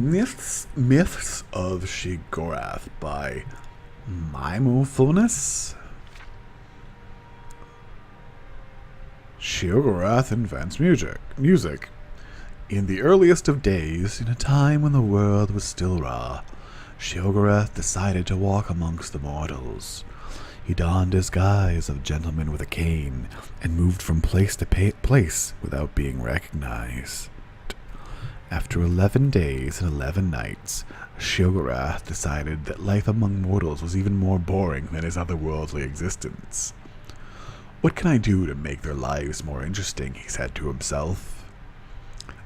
Myths of Shiggorath by Mimophonis. Shiggorath invents music. In the earliest of days, in a time when the world was still raw, Shiggorath decided to walk amongst the mortals. He donned his guise of gentleman with a cane and moved from place to place without being recognized. After 11 days and 11 nights, Shiggorath decided that life among mortals was even more boring than his otherworldly existence. What can I do to make their lives more interesting, he said to himself.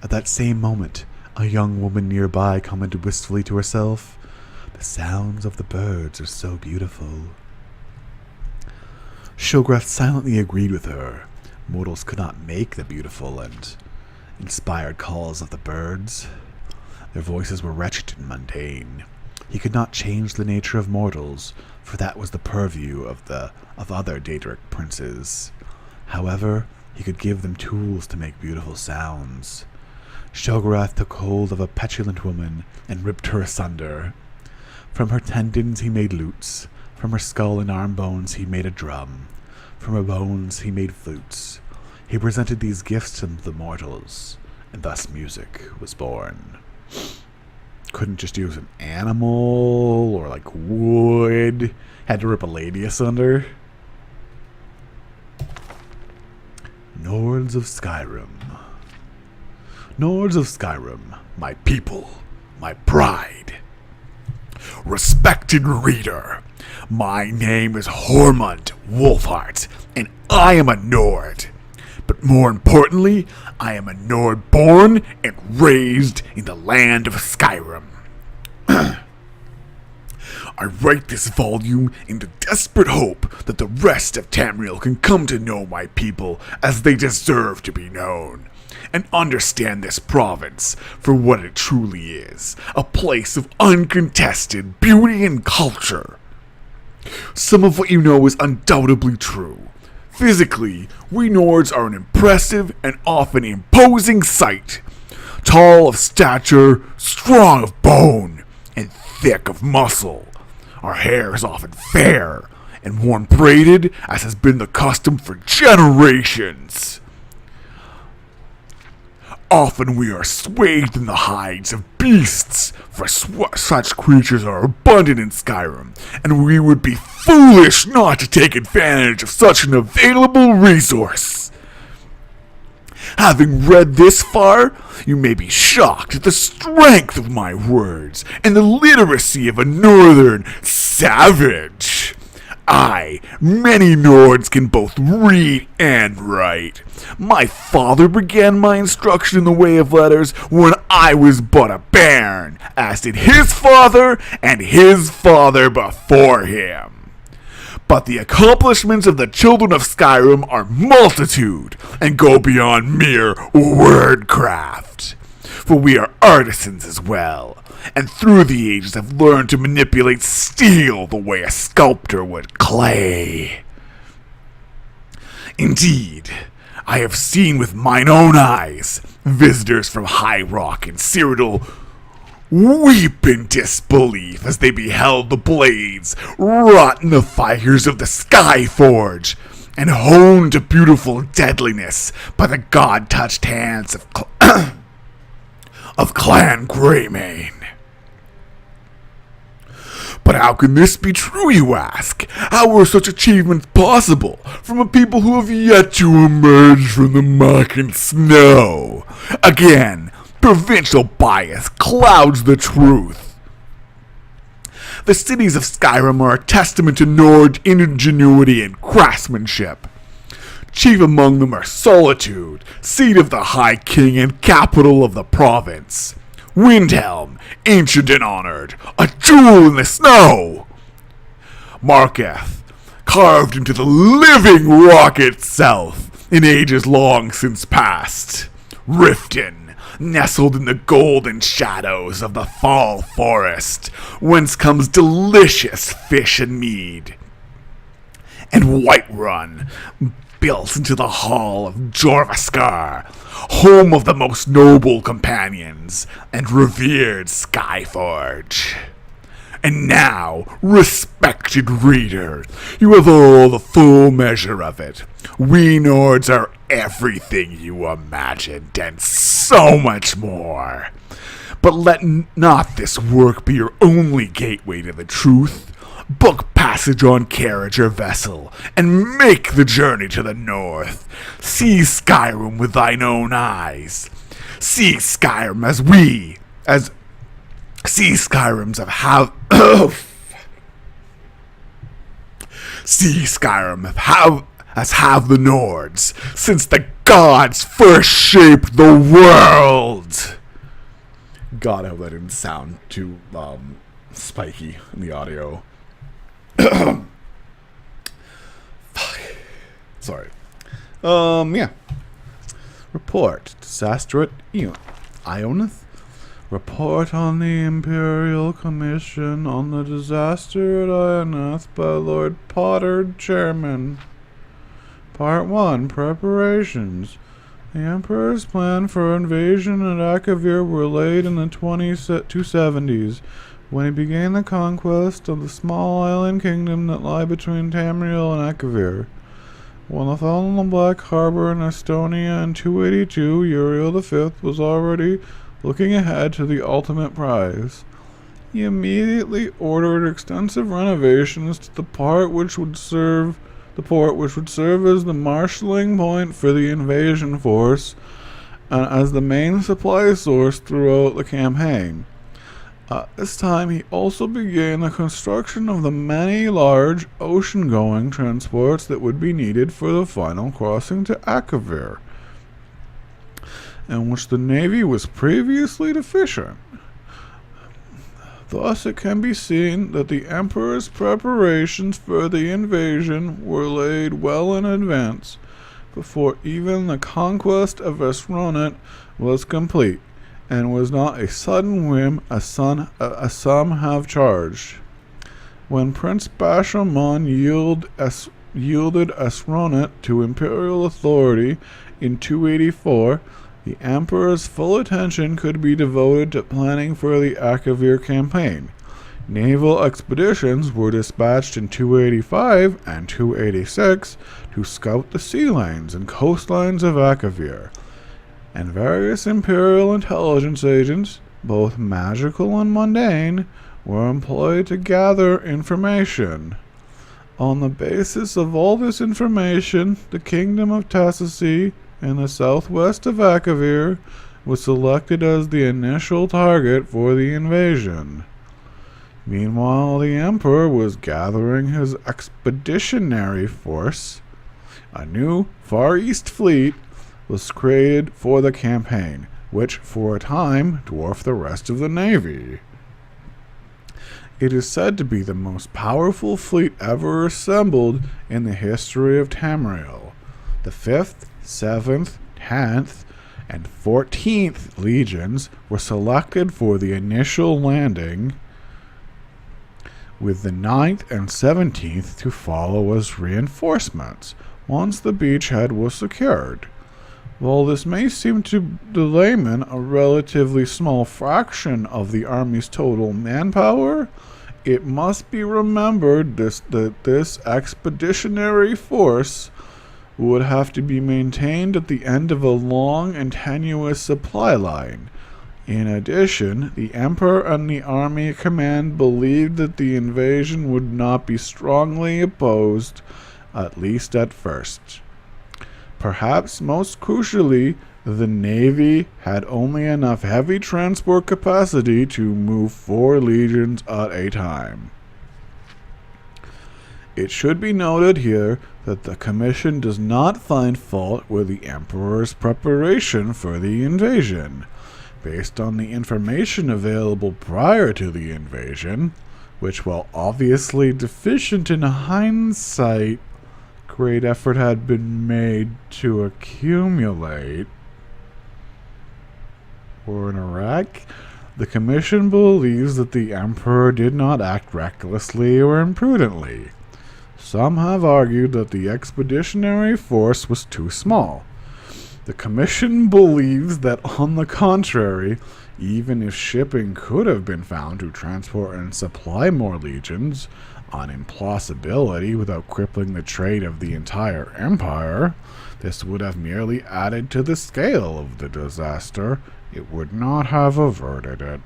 At that same moment, a young woman nearby commented wistfully to herself, "The sounds of the birds are so beautiful." Shiggorath silently agreed with her. Mortals could not make the beautiful and inspired calls of the birds. Their voices were wretched and mundane. He could not change the nature of mortals, for that was the purview of other Daedric princes. However, he could give them tools to make beautiful sounds. Shiggorath took hold of a petulant woman and ripped her asunder. From her tendons he made lutes. From her skull and arm bones he made a drum. From her bones he made flutes. He presented these gifts to the mortals, and thus music was born. Couldn't just use an animal or like wood. Had to rip a lady asunder. Nords of Skyrim. Nords of Skyrim, my people, my pride. Respected reader, my name is Hormund Wolfheart, and I am a Nord. But more importantly, I am a Nord born and raised in the land of Skyrim. I write this volume in the desperate hope that the rest of Tamriel can come to know my people as they deserve to be known, and understand this province for what it truly is, a place of uncontested beauty and culture. Some of what you know is undoubtedly true. Physically, we Nords are an impressive and often imposing sight. Tall of stature, strong of bone, and thick of muscle. Our hair is often fair and worn braided, as has been the custom for generations. Often we are swathed in the hides of beasts, for such creatures are abundant in Skyrim, and we would be foolish not to take advantage of such an available resource. Having read this far, you may be shocked at the strength of my words and the literacy of a northern savage. Many Nords can both read and write. My father began my instruction in the way of letters when I was but a bairn, as did his father and his father before him. But the accomplishments of the children of Skyrim are multitude and go beyond mere wordcraft. For we are artisans as well, and through the ages have learned to manipulate steel the way a sculptor would clay. Indeed, I have seen with mine own eyes visitors from High Rock and Cyrodiil weep in disbelief as they beheld the blades wrought in the fires of the Skyforge and honed to beautiful deadliness by the god-touched hands of Clan Greymane. But how can this be true, you ask? How are such achievements possible from a people who have yet to emerge from the muck and snow? Again, provincial bias clouds the truth. The cities of Skyrim are a testament to Nord ingenuity and craftsmanship. Chief among them are Solitude, seat of the High King and capital of the province. Windhelm, ancient and honored, a jewel in the snow. Marketh, carved into the living rock itself in ages long since past. Riften, nestled in the golden shadows of the fall forest, whence comes delicious fish and mead. And Whiterun, built into the hall of Jorvaskar, home of the most noble companions and revered Skyforge. And now, respected reader, you have all the full measure of it. We Nords are everything you imagined, and so much more. But let not this work be your only gateway to the truth. Book passage on carriage or vessel, and make the journey to the north. See Skyrim with thine own eyes. See Skyrim See Skyrim's have See Skyrim have the Nords, since the gods first shaped the world. God, I hope that didn't sound too spiky in the audio. Fuck. Sorry. Yeah. Report. Disaster at Ionith. Report on the Imperial Commission on the disaster at Ionith by Lord Potter, Chairman. Part 1. Preparations. The Emperor's plan for invasion at Akavir were laid in the 270s, when he began the conquest of the small island kingdom that lie between Tamriel and Akavir. When the fall in the Black Harbor in Estonia in 282, Uriel V was already looking ahead to the ultimate prize. He immediately ordered extensive renovations to the port which would serve as the marshalling point for the invasion force and as the main supply source throughout the campaign. At this time, he also began the construction of the many large ocean-going transports that would be needed for the final crossing to Akavir, in which the Navy was previously deficient. Thus, it can be seen that the Emperor's preparations for the invasion were laid well in advance, before even the conquest of Esronet was complete, and was not a sudden whim as some have charged. When Prince Bashamon yielded Esronet to imperial authority in 284, the Emperor's full attention could be devoted to planning for the Akavir campaign. Naval expeditions were dispatched in 285 and 286 to scout the sea lanes and coastlines of Akavir, and various imperial intelligence agents, both magical and mundane, were employed to gather information. On the basis of all this information, the kingdom of Tassacy in the southwest of Akavir was selected as the initial target for the invasion. Meanwhile, the Emperor was gathering his expeditionary force. A new Far East fleet was created for the campaign, which for a time dwarfed the rest of the Navy. It is said to be the most powerful fleet ever assembled in the history of Tamriel. The 5th, 7th, 10th, and 14th Legions were selected for the initial landing, with the 9th and 17th to follow as reinforcements once the beachhead was secured. While this may seem to the layman a relatively small fraction of the army's total manpower, it must be remembered that this expeditionary force would have to be maintained at the end of a long and tenuous supply line. In addition, the Emperor and the army command believed that the invasion would not be strongly opposed, at least at first. Perhaps most crucially, the Navy had only enough heavy transport capacity to move 4 legions at a time. It should be noted here that the Commission does not find fault with the Emperor's preparation for the invasion. Based on the information available prior to the invasion, which, while obviously deficient in hindsight, great effort had been made to accumulate. War in Iraq, the Commission believes that the Emperor did not act recklessly or imprudently. Some have argued that the expeditionary force was too small. The Commission believes that, on the contrary, even if shipping could have been found to transport and supply more legions, an impossibility without crippling the trade of the entire empire, this would have merely added to the scale of the disaster. It would not have averted it.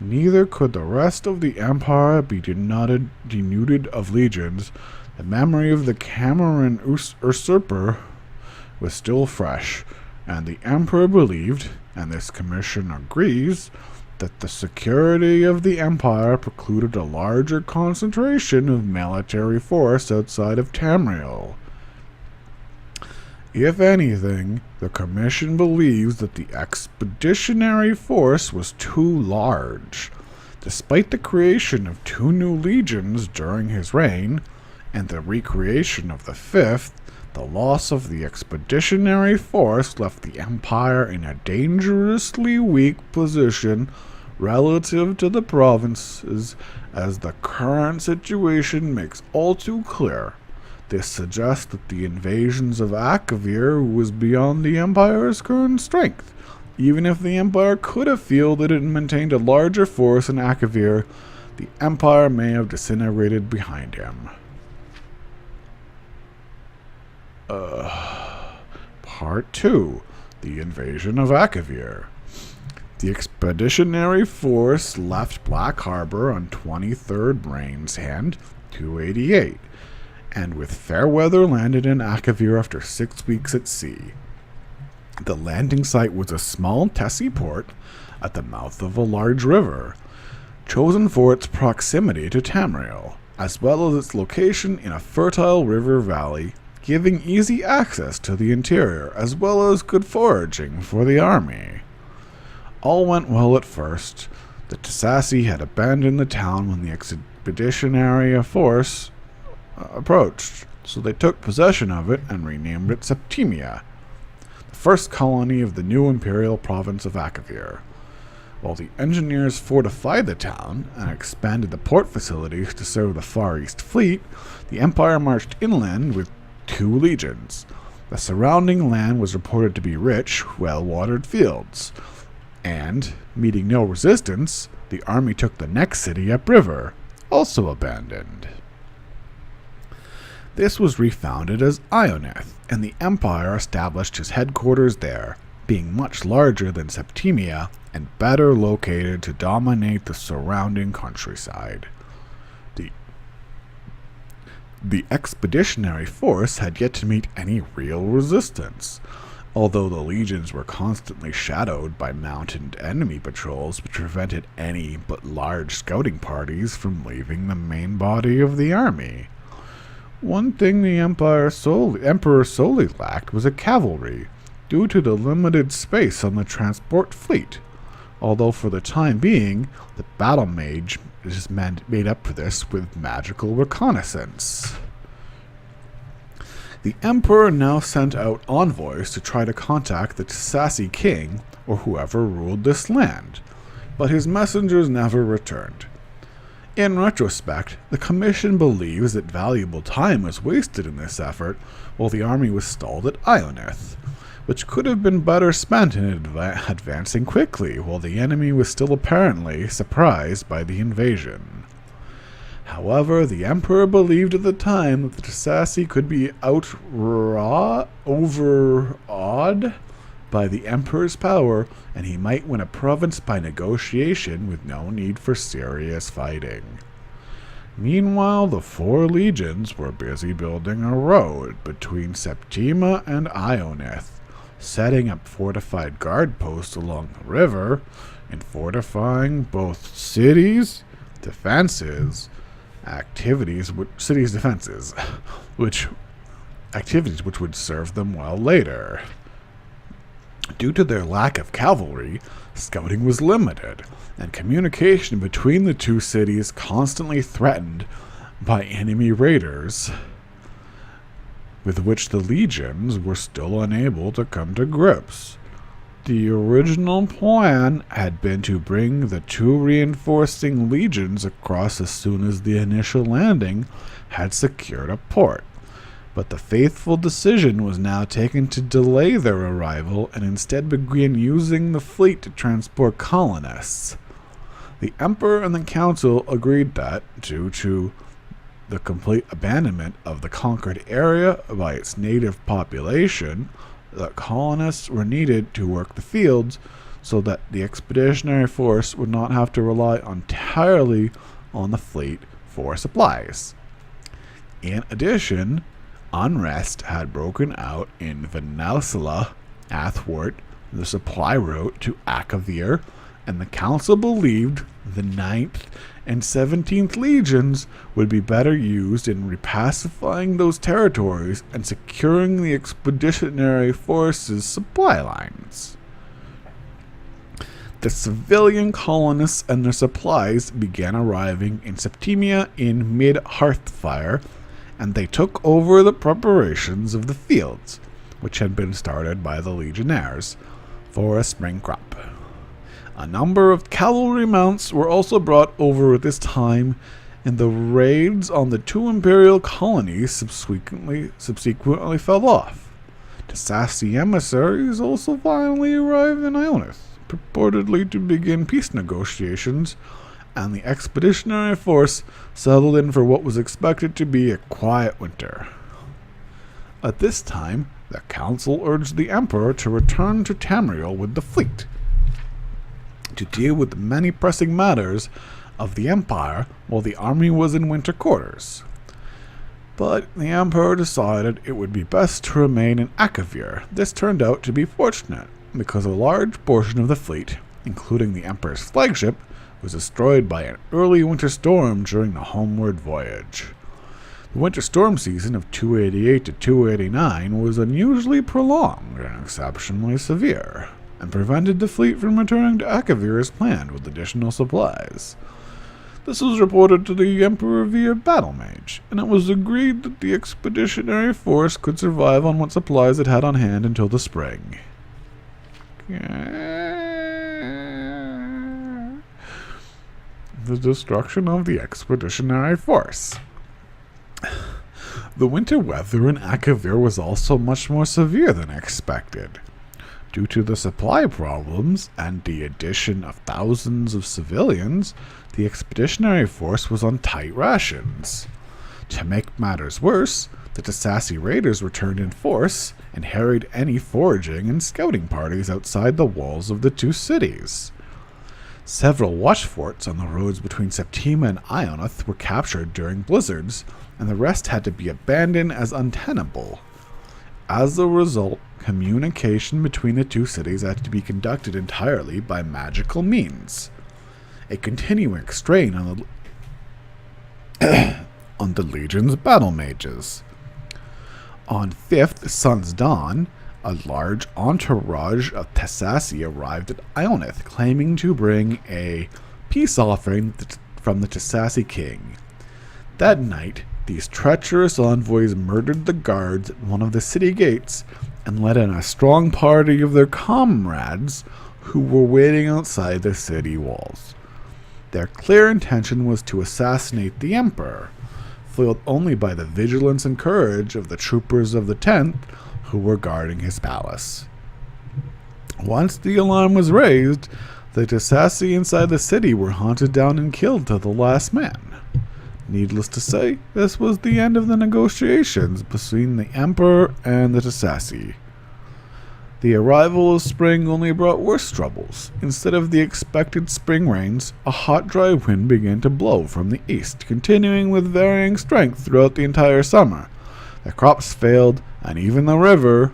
Neither could the rest of the empire be denuded of legions. The memory of the Cameron usurper was still fresh, and the emperor believed, and this commission agrees, that the security of the empire precluded a larger concentration of military force outside of Tamriel. If anything, the Commission believes that the expeditionary force was too large. Despite the creation of 2 new legions during his reign, and the recreation of the 5th, the loss of the expeditionary force left the Empire in a dangerously weak position relative to the provinces, as the current situation makes all too clear. This suggests that the invasions of Akavir was beyond the Empire's current strength. Even if the Empire could have fielded and maintained a larger force in Akavir, the Empire may have disintegrated behind him. Part 2. The Invasion of Akavir. The expeditionary force left Black Harbor on 23rd Rain's Hand, 288, and with fair weather landed in Akavir after 6 weeks at sea. The landing site was a small Tessie port at the mouth of a large river, chosen for its proximity to Tamriel, as well as its location in a fertile river valley, giving easy access to the interior, as well as good foraging for the army. All went well at first. The Tisassi had abandoned the town when the expeditionary force approached, so they took possession of it and renamed it Septimia, the first colony of the new imperial province of Akavir. While the engineers fortified the town and expanded the port facilities to serve the Far East Fleet, the Empire marched inland with 2 legions. The surrounding land was reported to be rich, well-watered fields, and, meeting no resistance, the army took the next city upriver, also abandoned. This was refounded as Ioneth, and the Empire established its headquarters there, being much larger than Septimia and better located to dominate the surrounding countryside. The expeditionary force had yet to meet any real resistance, although the legions were constantly shadowed by mounted enemy patrols which prevented any but large scouting parties from leaving the main body of the army. One thing the Emperor solely lacked was a cavalry, due to the limited space on the transport fleet, although for the time being, the battle mage is made up for this with magical reconnaissance. The Emperor now sent out envoys to try to contact the Tisassi king, or whoever ruled this land, but his messengers never returned. In retrospect, the Commission believes that valuable time was wasted in this effort while the army was stalled at Ioneth, which could have been better spent in advancing quickly while the enemy was still apparently surprised by the invasion. However, the Emperor believed at the time that the Tisassi could be overawed by the Emperor's power, and he might win a province by negotiation with no need for serious fighting. Meanwhile, the 4 legions were busy building a road between Septima and Ioneth, setting up fortified guard posts along the river, and fortifying both cities' defenses, which would serve them well later. Due to their lack of cavalry, scouting was limited, and communication between the 2 cities constantly threatened by enemy raiders, with which the legions were still unable to come to grips. The original plan had been to bring the two reinforcing legions across as soon as the initial landing had secured a port, but the faithful decision was now taken to delay their arrival and instead begin using the fleet to transport colonists. The Emperor and the Council agreed that, due to the complete abandonment of the conquered area by its native population, that colonists were needed to work the fields so that the expeditionary force would not have to rely entirely on the fleet for supplies. In addition, unrest had broken out in Venaisla athwart the supply route to Akavir, and the council believed the 9th and 17th legions would be better used in repacifying those territories and securing the expeditionary forces' supply lines. The civilian colonists and their supplies began arriving in Septimia in mid-Hearthfire, and they took over the preparations of the fields, which had been started by the legionnaires, for a spring crop. A number of cavalry mounts were also brought over at this time, and the raids on the two imperial colonies subsequently fell off. Tassaci emissaries also finally arrived in Ionith, purportedly to begin peace negotiations, and the expeditionary force settled in for what was expected to be a quiet winter. At this time, the council urged the emperor to return to Tamriel with the fleet, to deal with the many pressing matters of the empire while the army was in winter quarters. But the emperor decided it would be best to remain in Akavir. This turned out to be fortunate, because a large portion of the fleet, including the emperor's flagship, was destroyed by an early winter storm during the homeward voyage. The winter storm season of 288 to 289 was unusually prolonged and exceptionally severe, and prevented the fleet from returning to Akavir as planned with additional supplies. This was reported to the Emperor via Battle Mage, and it was agreed that the expeditionary force could survive on what supplies it had on hand until the spring. The destruction of the expeditionary force. The winter weather in Akavir was also much more severe than expected. Due to the supply problems and the addition of thousands of civilians, the expeditionary force was on tight rations. To make matters worse, the Tassaci raiders returned in force and harried any foraging and scouting parties outside the walls of the two cities. Several watch forts on the roads between Septima and Ionith were captured during blizzards, and the rest had to be abandoned as untenable. As a result, communication between the two cities had to be conducted entirely by magical means, a continuing strain on the Legion's battle mages. On 5th Sun's Dawn, a large entourage of Tassaci arrived at Ionith, claiming to bring a peace offering from the Tassaci king. That night, these treacherous envoys murdered the guards at one of the city gates and let in a strong party of their comrades who were waiting outside the city walls. Their clear intention was to assassinate the emperor, foiled only by the vigilance and courage of the troopers of the 10th who were guarding his palace. Once the alarm was raised, the Tassaci inside the city were hunted down and killed to the last man. Needless to say, this was the end of the negotiations between the Emperor and the Tassaci. The arrival of spring only brought worse troubles. Instead of the expected spring rains, a hot, dry wind began to blow from the east, continuing with varying strength throughout the entire summer. The crops failed, and even the river,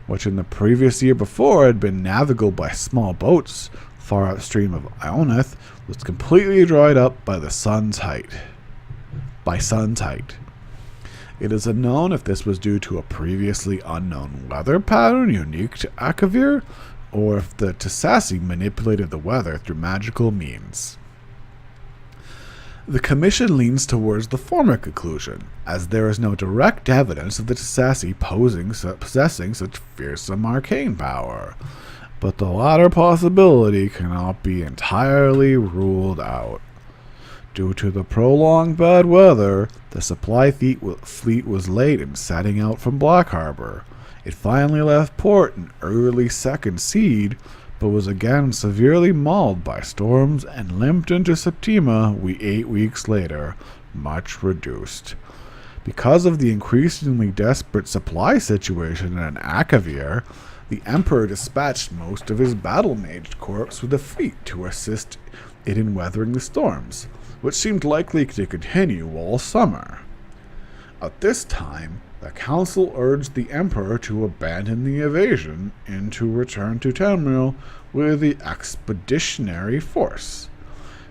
which in the previous year before had been navigable by small boats far upstream of Ionith, was completely dried up by sun's height. It is unknown if this was due to a previously unknown weather pattern unique to Akavir, or if the Tassaci manipulated the weather through magical means. The Commission leans towards the former conclusion, as there is no direct evidence of the Tassaci possessing such fearsome arcane power. but the latter possibility cannot be entirely ruled out. Due to the prolonged bad weather, the supply fleet was late in setting out from Black Harbor. It finally left port in early Second Seed, but was again severely mauled by storms and limped into Septima 8 weeks later, much reduced. Because of the increasingly desperate supply situation in Akavir, the Emperor dispatched most of his battle mage corps with the fleet to assist it in weathering the storms, which seemed likely to continue all summer. At this time, the council urged the Emperor to abandon the invasion and to return to Tamriel with the expeditionary force,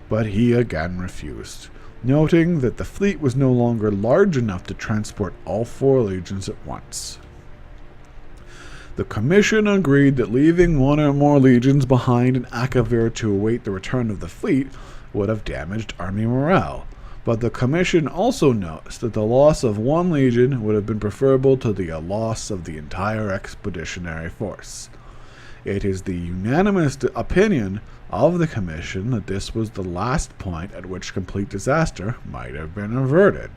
but he again refused, noting that the fleet was no longer large enough to transport all 4 legions at once. The commission agreed that leaving 1 or more legions behind in Akavir to await the return of the fleet would have damaged army morale, but the commission also notes that the loss of 1 legion would have been preferable to the loss of the entire expeditionary force. It is the unanimous opinion of the commission that this was the last point at which complete disaster might have been averted.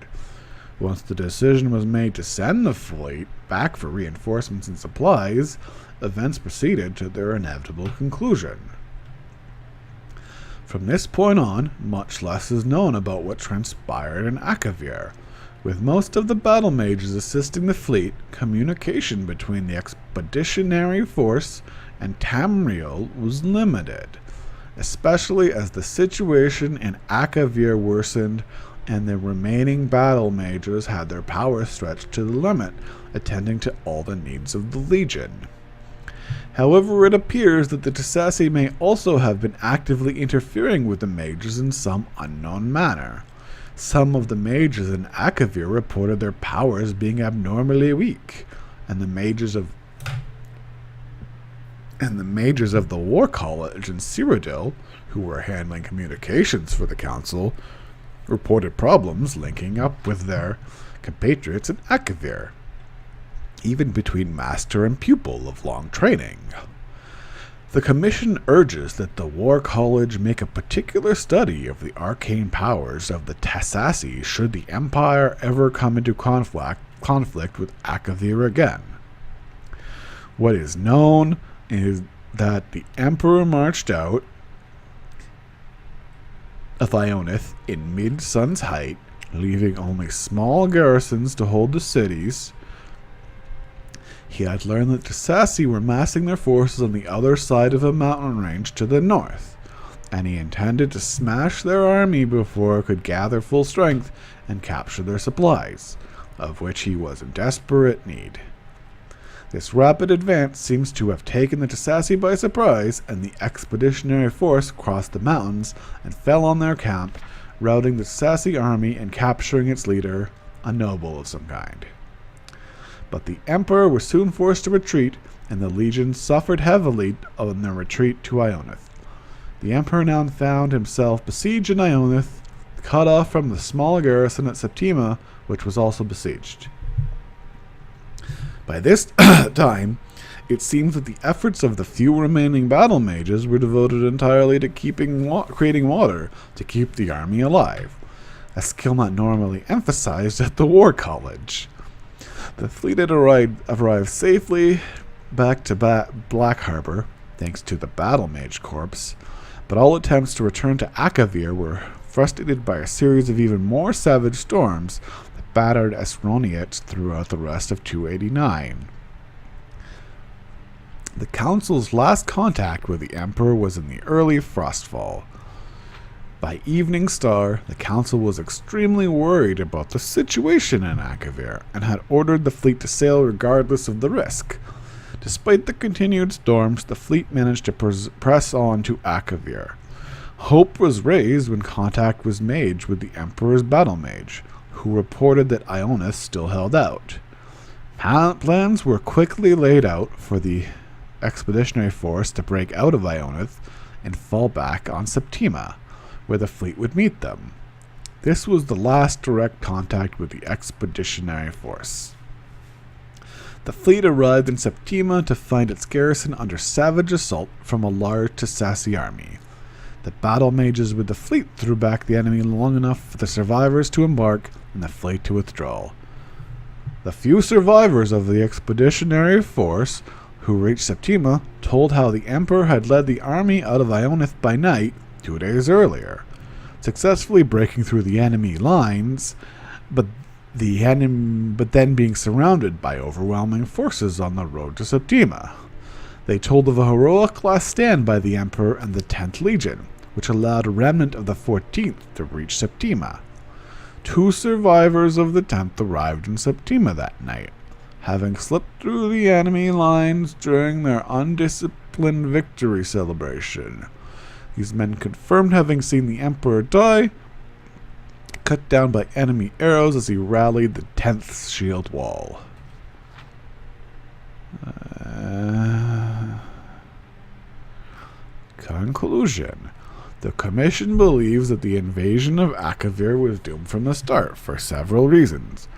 Once the decision was made to send the fleet back for reinforcements and supplies, events proceeded to their inevitable conclusion. From this point on, much less is known about what transpired in Akavir. With most of the battle mages assisting the fleet, communication between the expeditionary force and Tamriel was limited, especially as the situation in Akavir worsened and the remaining battle mages had their powers stretched to the limit, attending to all the needs of the Legion. However, it appears that the Tissaci may also have been actively interfering with the mages in some unknown manner. Some of the mages in Akavir reported their powers being abnormally weak, and the mages of the War College in Cyrodiil, who were handling communications for the council, reported problems linking up with their compatriots in Akavir, even between master and pupil of long training. The commission urges that the War College make a particular study of the arcane powers of the Tissaci should the Empire ever come into conflict with Akavir again. What is known is that the Emperor marched out of Ionith in mid-sun's height, leaving only small garrisons to hold the cities. He had learned that the Tissaci were massing their forces on the other side of a mountain range to the north, and he intended to smash their army before it could gather full strength and capture their supplies, of which he was in desperate need. This rapid advance seems to have taken the Tissaci by surprise, and the expeditionary force crossed the mountains and fell on their camp, routing the Tissaci army and capturing its leader, a noble of some kind. But the Emperor was soon forced to retreat, and the legions suffered heavily on their retreat to Ionith. The Emperor now found himself besieged in Ionith, cut off from the small garrison at Septima, which was also besieged. By this time, it seems that the efforts of the few remaining battle mages were devoted entirely to creating water to keep the army alive, a skill not normally emphasized at the War College. The fleet had arrived safely back to Black Harbor, thanks to the Battle Mage Corps, but all attempts to return to Akavir were frustrated by a series of even more savage storms that battered Esroniets throughout the rest of 289. The Council's last contact with the Emperor was in the early Frostfall. By Evening Star, the Council was extremely worried about the situation in Akavir and had ordered the fleet to sail regardless of the risk. Despite the continued storms, the fleet managed to press on to Akavir. Hope was raised when contact was made with the Emperor's battle mage, who reported that Ionith still held out. Plans were quickly laid out for the expeditionary force to break out of Ionith and fall back on Septima, where the fleet would meet them. This was the last direct contact with the expeditionary force. The fleet arrived in Septima to find its garrison under savage assault from a large Tissaci army. The battle mages with the fleet threw back the enemy long enough for the survivors to embark and the fleet to withdraw. The few survivors of the expeditionary force who reached Septima told how the Emperor had led the army out of Ionith by night 2 days earlier, successfully breaking through the enemy lines, but then being surrounded by overwhelming forces on the road to Septima. They told of a heroic last stand by the Emperor and the 10th Legion, which allowed a remnant of the 14th to reach Septima. 2 survivors of the 10th arrived in Septima that night, having slipped through the enemy lines during their undisciplined victory celebration. These men confirmed having seen the Emperor die, cut down by enemy arrows as he rallied the 10th shield wall. Conclusion. The Commission believes that the invasion of Akavir was doomed from the start for several reasons,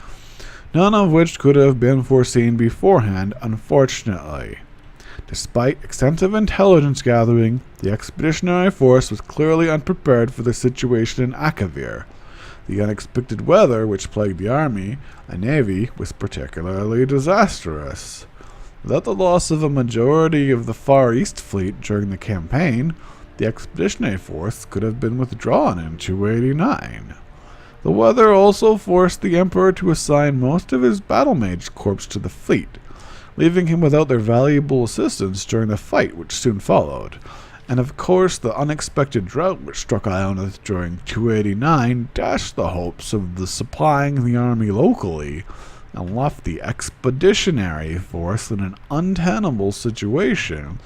none of which could have been foreseen beforehand, unfortunately. Despite extensive intelligence gathering, the expeditionary force was clearly unprepared for the situation in Akavir. The unexpected weather which plagued the army and navy was particularly disastrous. Without the loss of a majority of the Far East fleet during the campaign, the expeditionary force could have been withdrawn in 289. The weather also forced the Emperor to assign most of his battle mage corps to the fleet, leaving him without their valuable assistance during the fight which soon followed. And of course, the unexpected drought which struck Ionith during 289 dashed the hopes of the supplying the army locally and left the expeditionary force in an untenable situation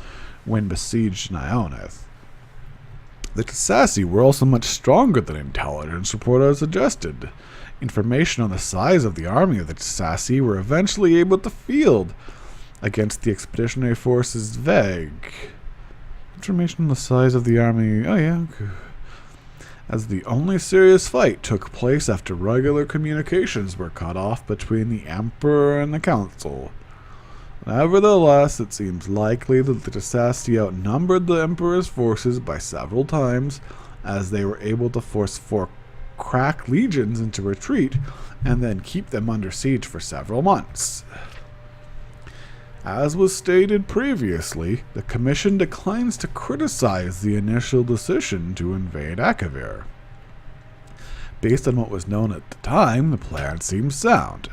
when besieged in Ionith. The Tissaci were also much stronger than intelligence reports suggested. Information on the size of the army of the Tissaci were eventually able to field against the expeditionary forces vague. Information on the size of the army, as the only serious fight took place after regular communications were cut off between the Emperor and the Council. Nevertheless, it seems likely that the Tissaci outnumbered the Emperor's forces by several times, as they were able to force 4 crack legions into retreat and then keep them under siege for several months. As was stated previously, the Commission declines to criticize the initial decision to invade Akavir. Based on what was known at the time, the plan seems sound.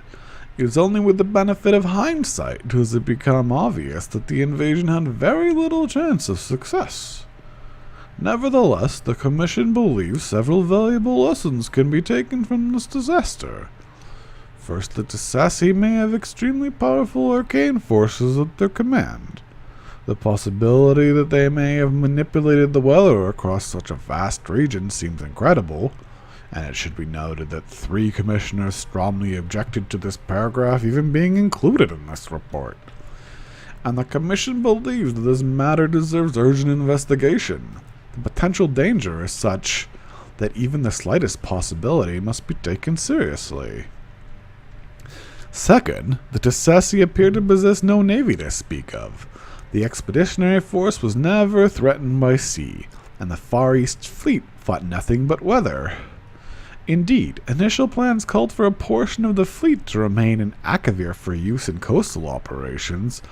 It is only with the benefit of hindsight does it become obvious that the invasion had very little chance of success. Nevertheless, the Commission believes several valuable lessons can be taken from this disaster. First, the Tissaci may have extremely powerful arcane forces at their command. The possibility that they may have manipulated the weather across such a vast region seems incredible, and it should be noted that 3 commissioners strongly objected to this paragraph even being included in this report. And the Commission believes that this matter deserves urgent investigation. The potential danger is such that even the slightest possibility must be taken seriously. Second, the Tissaci appear to possess no navy to speak of. The expeditionary force was never threatened by sea, and the Far East fleet fought nothing but weather. Indeed, initial plans called for a portion of the fleet to remain in Akavir for use in coastal operations,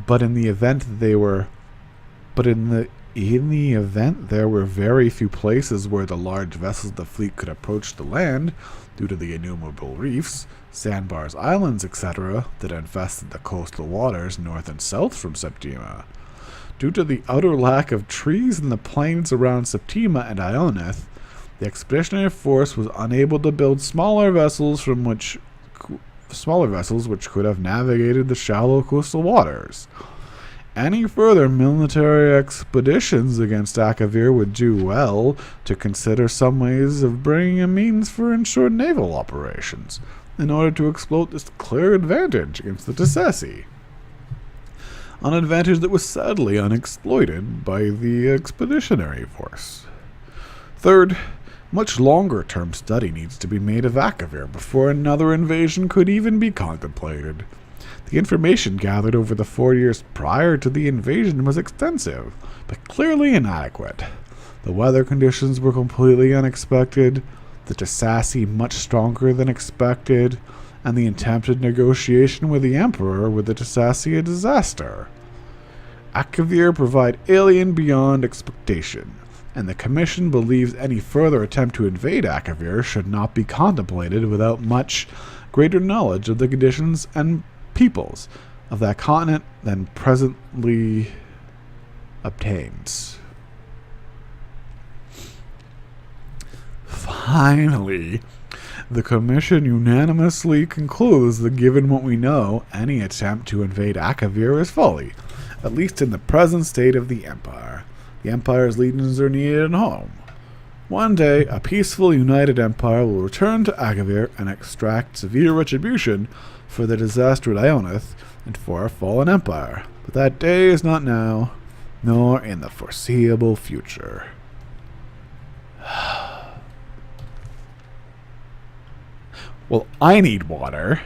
but in the event there were very few places where the large vessels of the fleet could approach the land due to the innumerable reefs, sandbars, islands, etc. that infested the coastal waters north and south from Septima. Due to the utter lack of trees in the plains around Septima and Ionith, the expeditionary force was unable to build smaller vessels which could have navigated the shallow coastal waters. Any further military expeditions against Akavir would do well to consider some ways of bringing a means for ensured naval operations, in order to exploit this clear advantage against the Tissaci. An advantage that was sadly unexploited by the expeditionary force. Third, much longer-term study needs to be made of Akavir before another invasion could even be contemplated. The information gathered over the 4 years prior to the invasion was extensive, but clearly inadequate. The weather conditions were completely unexpected, the Tisassi much stronger than expected, and the attempted negotiation with the Emperor with the Tisassi a disaster. Akavir provide alien beyond expectation, and the Commission believes any further attempt to invade Akavir should not be contemplated without much greater knowledge of the conditions and peoples of that continent than presently obtains. Finally, the Commission unanimously concludes that given what we know, any attempt to invade Akavir is folly, at least in the present state of the Empire. The Empire's legions are needed at home. One day, a peaceful, united Empire will return to Akavir and extract severe retribution for the disaster at Ionith and for our fallen Empire. But that day is not now, nor in the foreseeable future. Well, I need water.